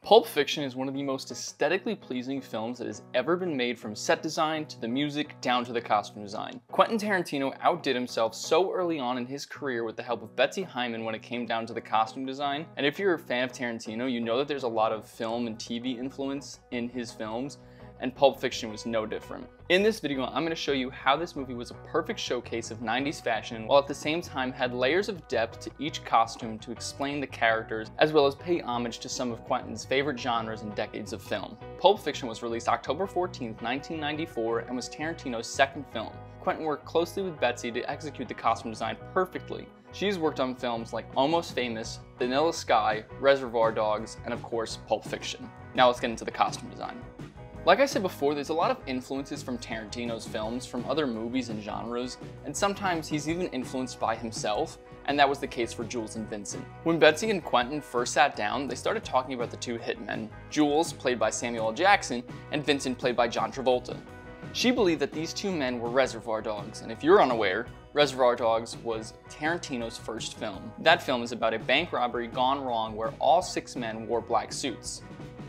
Pulp Fiction is one of the most aesthetically pleasing films that has ever been made, from set design to the music down to the costume design. Quentin Tarantino outdid himself so early on in his career with the help of Betsy Hyman when it came down to the costume design. And if you're a fan of Tarantino, you know that there's a lot of film and TV influence in his films, and Pulp Fiction was no different. In this video, I'm going to show you how this movie was a perfect showcase of 90s fashion, while at the same time had layers of depth to each costume to explain the characters, as well as pay homage to some of Quentin's favorite genres and decades of film. Pulp Fiction was released October 14th, 1994, and was Tarantino's second film. Quentin worked closely with Betsy to execute the costume design perfectly. She's worked on films like Almost Famous, Vanilla Sky, Reservoir Dogs, and of course, Pulp Fiction. Now let's get into the costume design. Like I said before, there's a lot of influences from Tarantino's films from other movies and genres, and sometimes he's even influenced by himself, and that was the case for Jules and Vincent. When Betsy and Quentin first sat down, they started talking about the two hitmen, Jules, played by Samuel L. Jackson, and Vincent, played by John Travolta. She believed that these two men were Reservoir Dogs, and if you're unaware, Reservoir Dogs was Tarantino's first film. That film is about a bank robbery gone wrong where all 6 men wore black suits.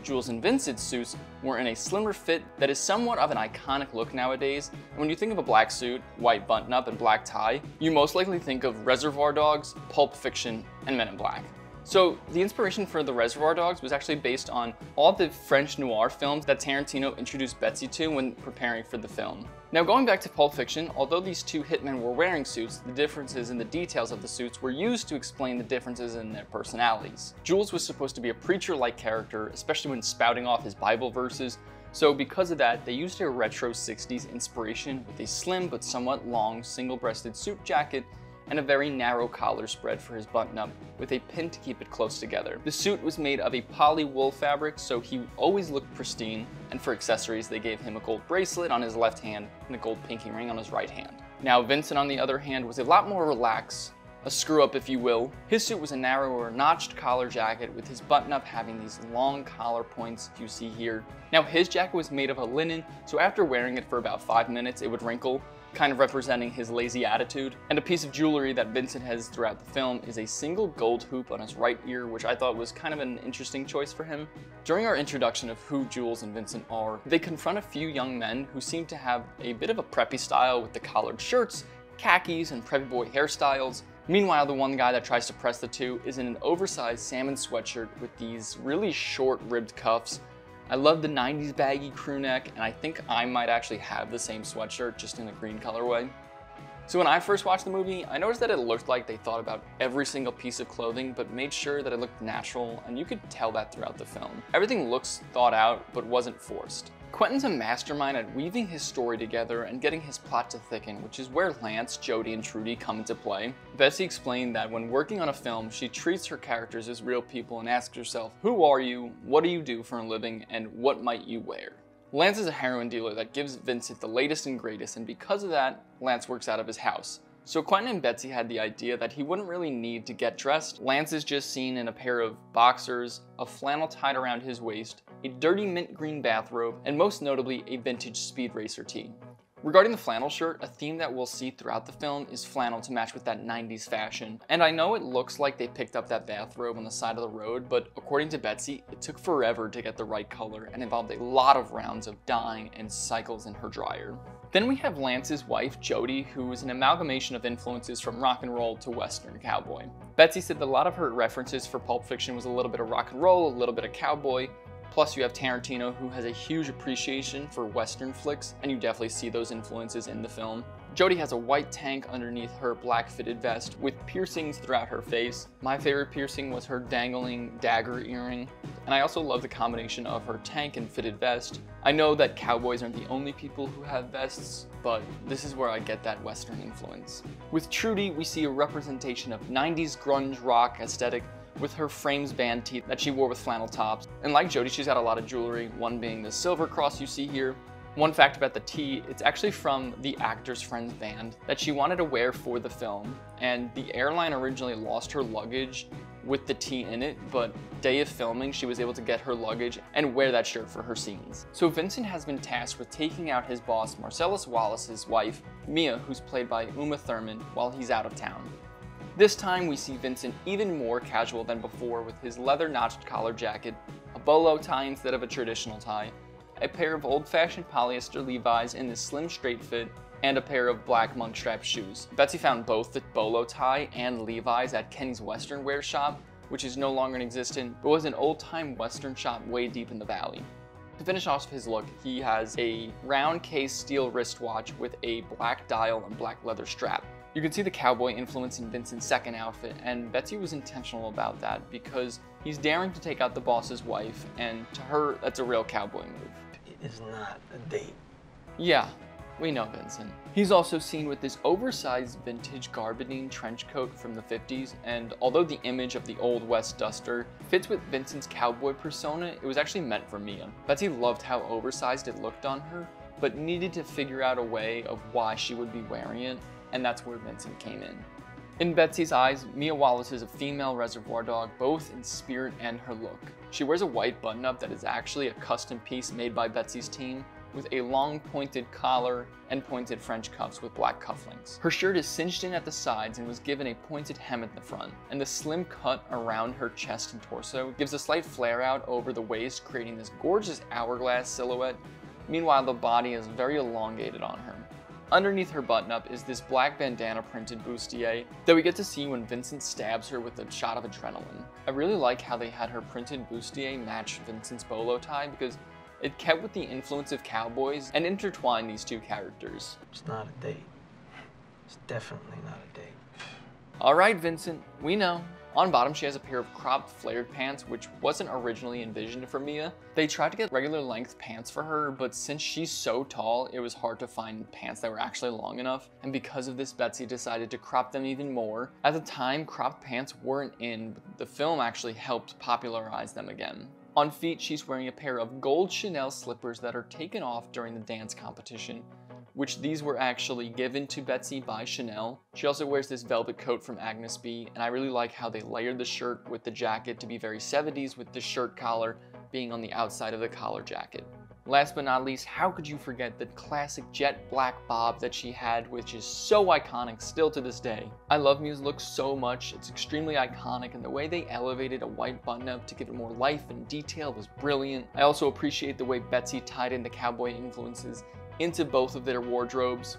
Jules and Vincent's suits were in a slimmer fit that is somewhat of an iconic look nowadays, and when you think of a black suit, white button-up, and black tie, you most likely think of Reservoir Dogs, Pulp Fiction, and Men in Black. So the inspiration for the Reservoir Dogs was actually based on all the French noir films that Tarantino introduced Betsy to when preparing for the film. Now going back to Pulp Fiction, although these two hitmen were wearing suits, the differences in the details of the suits were used to explain the differences in their personalities. Jules was supposed to be a preacher-like character, especially when spouting off his Bible verses, so because of that, they used a retro 60s inspiration with a slim but somewhat long single-breasted suit jacket and a very narrow collar spread for his button-up, with a pin to keep it close together. The suit was made of a poly wool fabric, so he always looked pristine, and for accessories they gave him a gold bracelet on his left hand and a gold pinky ring on his right hand. Now Vincent, on the other hand, was a lot more relaxed, a screw-up if you will. His suit was a narrower notched collar jacket with his button-up having these long collar points you see here. Now his jacket was made of a linen, so after wearing it for about 5 minutes it would wrinkle, kind of representing his lazy attitude. And a piece of jewelry that Vincent has throughout the film is a single gold hoop on his right ear, which I thought was kind of an interesting choice for him. During our introduction of who Jules and Vincent are, they confront a few young men who seem to have a bit of a preppy style with the collared shirts, khakis, and preppy boy hairstyles. Meanwhile, the one guy that tries to press the two is in an oversized salmon sweatshirt with these really short ribbed cuffs. I love the 90s baggy crew neck, and I think I might actually have the same sweatshirt, just in the green colorway. So when I first watched the movie, I noticed that it looked like they thought about every single piece of clothing, but made sure that it looked natural, and you could tell that throughout the film. Everything looks thought out, but wasn't forced. Quentin's a mastermind at weaving his story together and getting his plot to thicken, which is where Lance, Jody, and Trudy come into play. Betsy explained that when working on a film, she treats her characters as real people and asks herself, who are you, what do you do for a living, and what might you wear? Lance is a heroin dealer that gives Vincent the latest and greatest, and because of that, Lance works out of his house. So Quentin and Betsy had the idea that he wouldn't really need to get dressed. Lance is just seen in a pair of boxers, a flannel tied around his waist, a dirty mint green bathrobe, and most notably a vintage Speed Racer tee. Regarding the flannel shirt, a theme that we'll see throughout the film is flannel to match with that 90s fashion. And I know it looks like they picked up that bathrobe on the side of the road, but according to Betsy, it took forever to get the right color and involved a lot of rounds of dyeing and cycles in her dryer. Then we have Lance's wife, Jody, who is an amalgamation of influences from rock and roll to Western cowboy. Betsy said that a lot of her references for Pulp Fiction was a little bit of rock and roll, a little bit of cowboy. Plus you have Tarantino, who has a huge appreciation for Western flicks, and you definitely see those influences in the film. Jody has a white tank underneath her black fitted vest with piercings throughout her face. My favorite piercing was her dangling dagger earring, and I also love the combination of her tank and fitted vest. I know that cowboys aren't the only people who have vests, but this is where I get that Western influence. With Trudy, we see a representation of 90s grunge rock aesthetic with her frames band tee that she wore with flannel tops. And like Jody, she's got a lot of jewelry, one being the silver cross you see here. One fact about the tee, it's actually from the actor's friend's band that she wanted to wear for the film, and the airline originally lost her luggage with the tee in it, but day of filming she was able to get her luggage and wear that shirt for her scenes. So Vincent has been tasked with taking out his boss Marcellus Wallace's wife, Mia, who's played by Uma Thurman, while he's out of town. This time we see Vincent even more casual than before with his leather notched collar jacket, a bolo tie instead of a traditional tie, a pair of old-fashioned polyester Levi's in this slim straight fit, and a pair of black monk strap shoes. Betsy found both the bolo tie and Levi's at Kenny's Western Wear shop, which is no longer in existence, but was an old-time Western shop way deep in the valley. To finish off his look, he has a round case steel wristwatch with a black dial and black leather strap. You can see the cowboy influence in Vincent's second outfit, and Betsy was intentional about that because he's daring to take out the boss's wife, and to her, that's a real cowboy move. It is not a date. Yeah, we know Vincent. He's also seen with this oversized vintage garbadine trench coat from the 50s, and although the image of the Old West duster fits with Vincent's cowboy persona, it was actually meant for Mia. Betsy loved how oversized it looked on her, but needed to figure out a way of why she would be wearing it, and that's where Vincent came in. In Betsy's eyes, Mia Wallace is a female Reservoir Dog, both in spirit and her look. She wears a white button-up that is actually a custom piece made by Betsy's team, with a long pointed collar and pointed French cuffs with black cufflinks. Her shirt is cinched in at the sides and was given a pointed hem at the front, and the slim cut around her chest and torso gives a slight flare out over the waist, creating this gorgeous hourglass silhouette. Meanwhile, the body is very elongated on her. Underneath her button-up is this black bandana printed bustier that we get to see when Vincent stabs her with a shot of adrenaline. I really like how they had her printed bustier match Vincent's bolo tie because it kept with the influence of cowboys and intertwined these two characters. It's not a date. It's definitely not a date. Alright, Vincent, we know. On bottom, she has a pair of cropped flared pants, which wasn't originally envisioned for Mia. They tried to get regular length pants for her, but since she's so tall, it was hard to find pants that were actually long enough. And because of this, Betsy decided to crop them even more. At the time, cropped pants weren't in, but the film actually helped popularize them again. On feet, she's wearing a pair of gold Chanel slippers that are taken off during the dance competition, which these were actually given to Betsy by Chanel. She also wears this velvet coat from Agnes B, and I really like how they layered the shirt with the jacket to be very 70s, with the shirt collar being on the outside of the collar jacket. Last but not least, how could you forget the classic jet black bob that she had, which is so iconic still to this day. I love Mia's look so much, it's extremely iconic, and the way they elevated a white button-up to give it more life and detail was brilliant. I also appreciate the way Betsy tied in the cowboy influences into both of their wardrobes.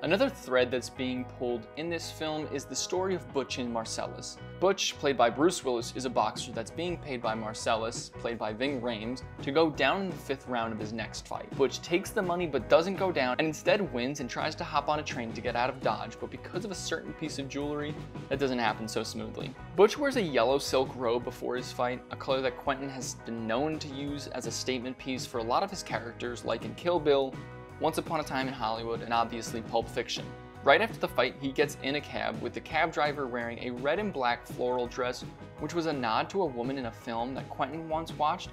Another thread that's being pulled in this film is the story of Butch and Marcellus. Butch, played by Bruce Willis, is a boxer that's being paid by Marcellus, played by Ving Rhames, to go down in the 5th round of his next fight. Butch takes the money but doesn't go down and instead wins and tries to hop on a train to get out of Dodge, but because of a certain piece of jewelry, that doesn't happen so smoothly. Butch wears a yellow silk robe before his fight, a color that Quentin has been known to use as a statement piece for a lot of his characters, like in Kill Bill, Once Upon a Time in Hollywood, and obviously Pulp Fiction. Right after the fight, he gets in a cab with the cab driver wearing a red and black floral dress, which was a nod to a woman in a film that Quentin once watched.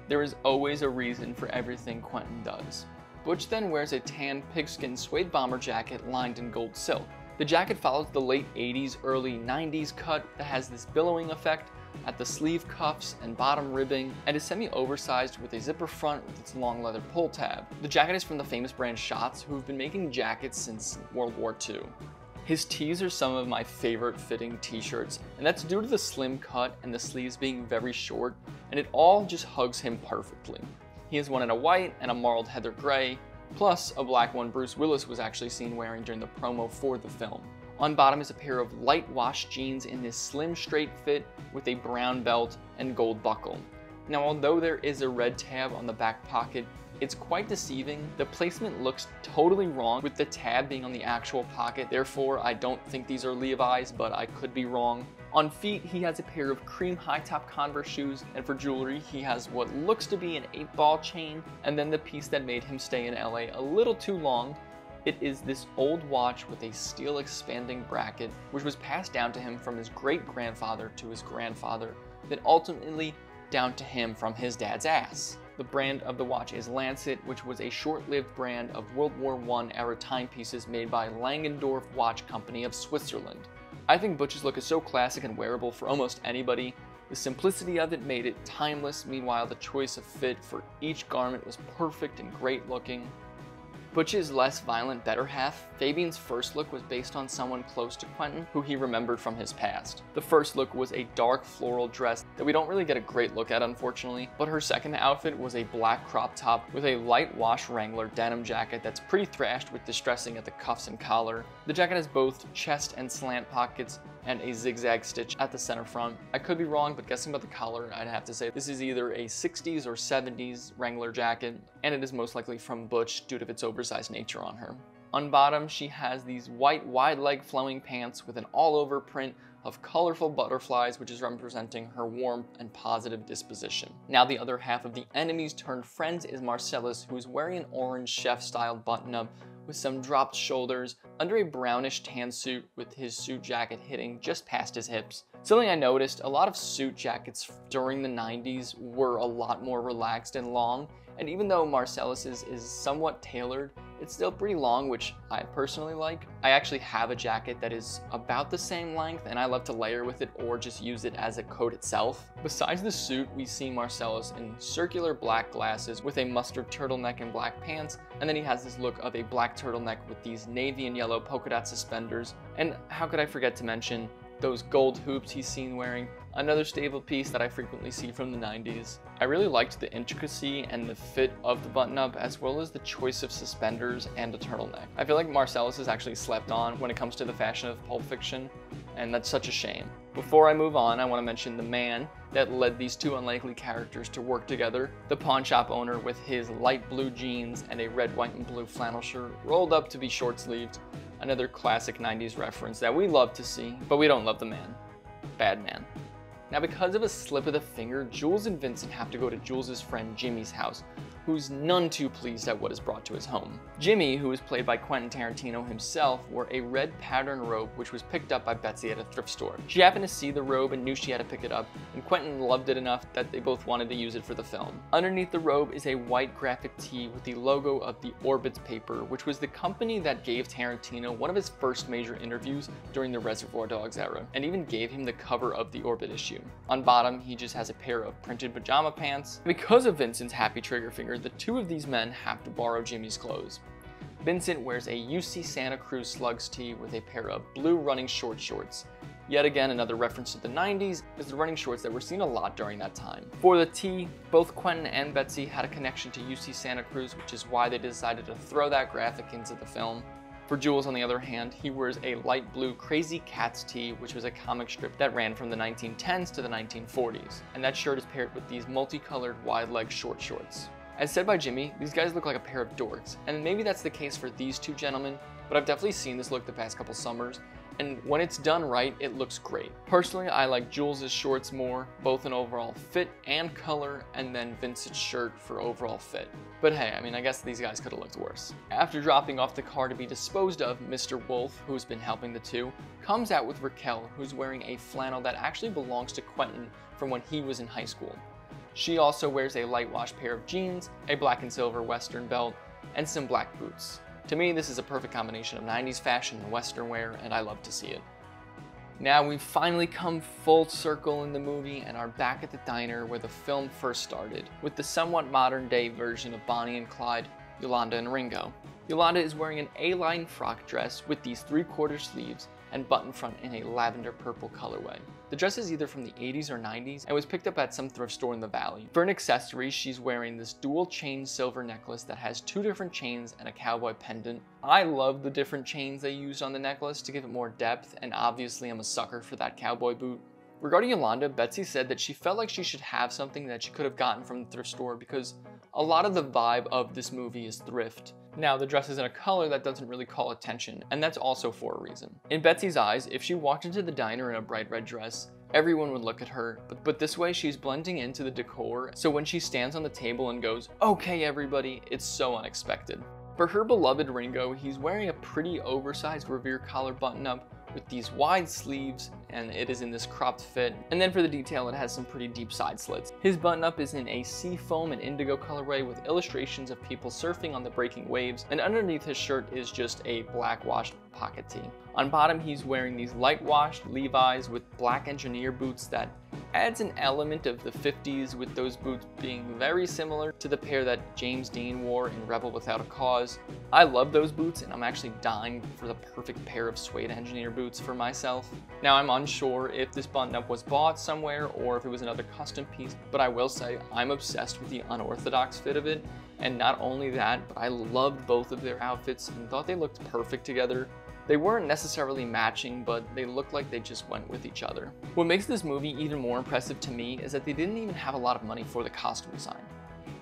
There is always a reason for everything Quentin does. Butch then wears a tan pigskin suede bomber jacket lined in gold silk. The jacket follows the late 80s, early 90s cut that has this billowing effect at the sleeve cuffs and bottom ribbing, and is semi-oversized with a zipper front with its long leather pull tab. The jacket is from the famous brand Schatz, who have been making jackets since World War II. His tees are some of my favorite fitting t-shirts, and that's due to the slim cut and the sleeves being very short, and it all just hugs him perfectly. He has one in a white and a marled heather gray, plus a black one Bruce Willis was actually seen wearing during the promo for the film. On bottom is a pair of light wash jeans in this slim straight fit with a brown belt and gold buckle. Now, although there is a red tab on the back pocket, it's quite deceiving. The placement looks totally wrong with the tab being on the actual pocket, therefore I don't think these are Levi's, but I could be wrong. On feet, he has a pair of cream high-top Converse shoes, and for jewelry, he has what looks to be an 8-ball chain, and then the piece that made him stay in LA a little too long. It is this old watch with a steel expanding bracket, which was passed down to him from his great-grandfather to his grandfather, then ultimately down to him from his dad's ass. The brand of the watch is Lancet, which was a short-lived brand of World War I era timepieces made by Langendorf Watch Company of Switzerland. I think Butch's look is so classic and wearable for almost anybody. The simplicity of it made it timeless, meanwhile the choice of fit for each garment was perfect and great looking. Butch's less violent better half, Fabian's first look was based on someone close to Quentin who he remembered from his past. The first look was a dark floral dress that we don't really get a great look at unfortunately, but her second outfit was a black crop top with a light wash Wrangler denim jacket that's pretty thrashed with distressing at the cuffs and collar. The jacket has both chest and slant pockets and a zigzag stitch at the center front. I could be wrong, but guessing about the collar, I'd have to say this is either a 60s or 70s Wrangler jacket, and it is most likely from Butch due to its oversized nature on her. On bottom, she has these white wide leg flowing pants with an all-over print of colorful butterflies, which is representing her warm and positive disposition. Now the other half of the enemies turned friends is Marcellus, who is wearing an orange chef-style button-up with some dropped shoulders under a brownish tan suit with his suit jacket hitting just past his hips. Something I noticed, a lot of suit jackets during the 90s were a lot more relaxed and long, and even though Marcellus's is somewhat tailored, it's still pretty long, which I personally like. I actually have a jacket that is about the same length, and I love to layer with it or just use it as a coat itself. Besides the suit, we see Marcellus in circular black glasses with a mustard turtleneck and black pants, and then he has this look of a black turtleneck with these navy and yellow polka dot suspenders. And how could I forget to mention those gold hoops he's seen wearing, another staple piece that I frequently see from the 90s. I really liked the intricacy and the fit of the button-up, as well as the choice of suspenders and a turtleneck. I feel like Marcellus is actually slept on when it comes to the fashion of Pulp Fiction, and that's such a shame. Before I move on, I want to mention the man that led these two unlikely characters to work together, the pawn shop owner with his light blue jeans and a red, white, and blue flannel shirt rolled up to be short-sleeved. Another classic 90s reference that we love to see, but we don't love the man. Bad man. Now, because of a slip of the finger, Jules and Vincent have to go to Jules's friend Jimmy's house, who's none too pleased at what is brought to his home. Jimmy, who is played by Quentin Tarantino himself, wore a red patterned robe which was picked up by Betsy at a thrift store. She happened to see the robe and knew she had to pick it up, and Quentin loved it enough that they both wanted to use it for the film. Underneath the robe is a white graphic tee with the logo of the Orbitz paper, which was the company that gave Tarantino one of his first major interviews during the Reservoir Dogs era, and even gave him the cover of the Orbit issue. On bottom, he just has a pair of printed pajama pants. Because of Vincent's happy trigger finger, the two of these men have to borrow Jimmy's clothes. Vincent wears a UC Santa Cruz Slugs tee with a pair of blue running shorts. Yet again, another reference to the 90s is the running shorts that were seen a lot during that time. For the tee, both Quentin and Betsy had a connection to UC Santa Cruz, which is why they decided to throw that graphic into the film. For Jules, on the other hand, he wears a light blue Crazy Cats tee, which was a comic strip that ran from the 1910s to the 1940s, and that shirt is paired with these multicolored wide leg shorts. As said by Jimmy, these guys look like a pair of dorks, and maybe that's the case for these two gentlemen, but I've definitely seen this look the past couple summers, and when it's done right, it looks great. Personally, I like Jules's shorts more, both in overall fit and color, and then Vincent's shirt for overall fit. But hey, I mean, I guess these guys could have looked worse. After dropping off the car to be disposed of, Mr. Wolf, who's been helping the two, comes out with Raquel, who's wearing a flannel that actually belongs to Quentin from when he was in high school. She also wears a light wash pair of jeans, a black and silver Western belt, and some black boots. To me, this is a perfect combination of 90s fashion and Western wear, and I love to see it. Now we've finally come full circle in the movie and are back at the diner where the film first started, with the somewhat modern day version of Bonnie and Clyde, Yolanda and Ringo. Yolanda is wearing an A-line frock dress with these 3/4 sleeves and button front in a lavender purple colorway. The dress is either from the 80s or 90s and was picked up at some thrift store in the Valley. For an accessory, she's wearing this dual chain silver necklace that has 2 different chains and a cowboy pendant. I love the different chains they used on the necklace to give it more depth, and obviously I'm a sucker for that cowboy boot. Regarding Yolanda, Betsy said that she felt like she should have something that she could have gotten from the thrift store because a lot of the vibe of this movie is thrift. Now, the dress is in a color that doesn't really call attention, and that's also for a reason. In Betsy's eyes, if she walked into the diner in a bright red dress, everyone would look at her, but this way she's blending into the decor, so when she stands on the table and goes, "Okay everybody," it's so unexpected. For her beloved Ringo, he's wearing a pretty oversized Revere collar button-up with these wide sleeves, and it is in this cropped fit. And then for the detail, it has some pretty deep side slits. His button-up is in a sea foam and indigo colorway with illustrations of people surfing on the breaking waves, and underneath his shirt is just a black washed pocket tee. On bottom, he's wearing these light-washed Levi's with black engineer boots that adds an element of the 50s, with those boots being very similar to the pair that James Dean wore in Rebel Without a Cause. I love those boots, and I'm actually dying for the perfect pair of suede engineer boots for myself. Now, I'm unsure if this button-up was bought somewhere or if it was another custom piece, but I will say I'm obsessed with the unorthodox fit of it. And not only that, but I loved both of their outfits and thought they looked perfect together. They weren't necessarily matching, but they looked like they just went with each other. What makes this movie even more impressive to me is that they didn't even have a lot of money for the costume design.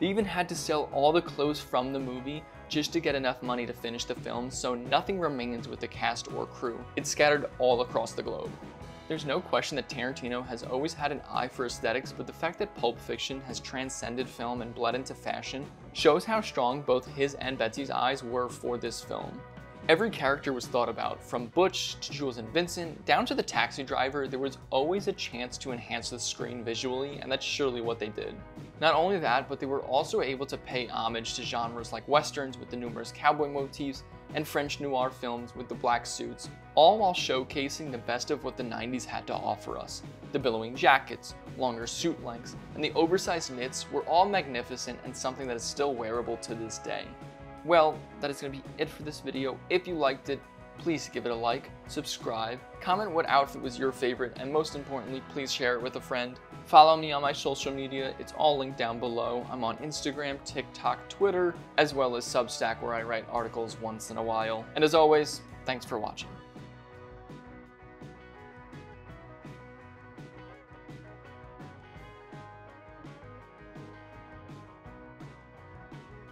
They even had to sell all the clothes from the movie just to get enough money to finish the film, so nothing remains with the cast or crew. It's scattered all across the globe. There's no question that Tarantino has always had an eye for aesthetics, but the fact that Pulp Fiction has transcended film and bled into fashion shows how strong both his and Betsy's eyes were for this film. Every character was thought about, from Butch to Jules and Vincent, down to the taxi driver. There was always a chance to enhance the screen visually, and that's surely what they did. Not only that, but they were also able to pay homage to genres like westerns with the numerous cowboy motifs, and French noir films with the black suits, all while showcasing the best of what the 90s had to offer us. The billowing jackets, longer suit lengths, and the oversized knits were all magnificent and something that is still wearable to this day. Well, that is going to be it for this video. If you liked it, please give it a like, subscribe, comment what outfit was your favorite, and most importantly, please share it with a friend. Follow me on my social media, it's all linked down below. I'm on Instagram, TikTok, Twitter, as well as Substack, where I write articles once in a while. And as always, thanks for watching.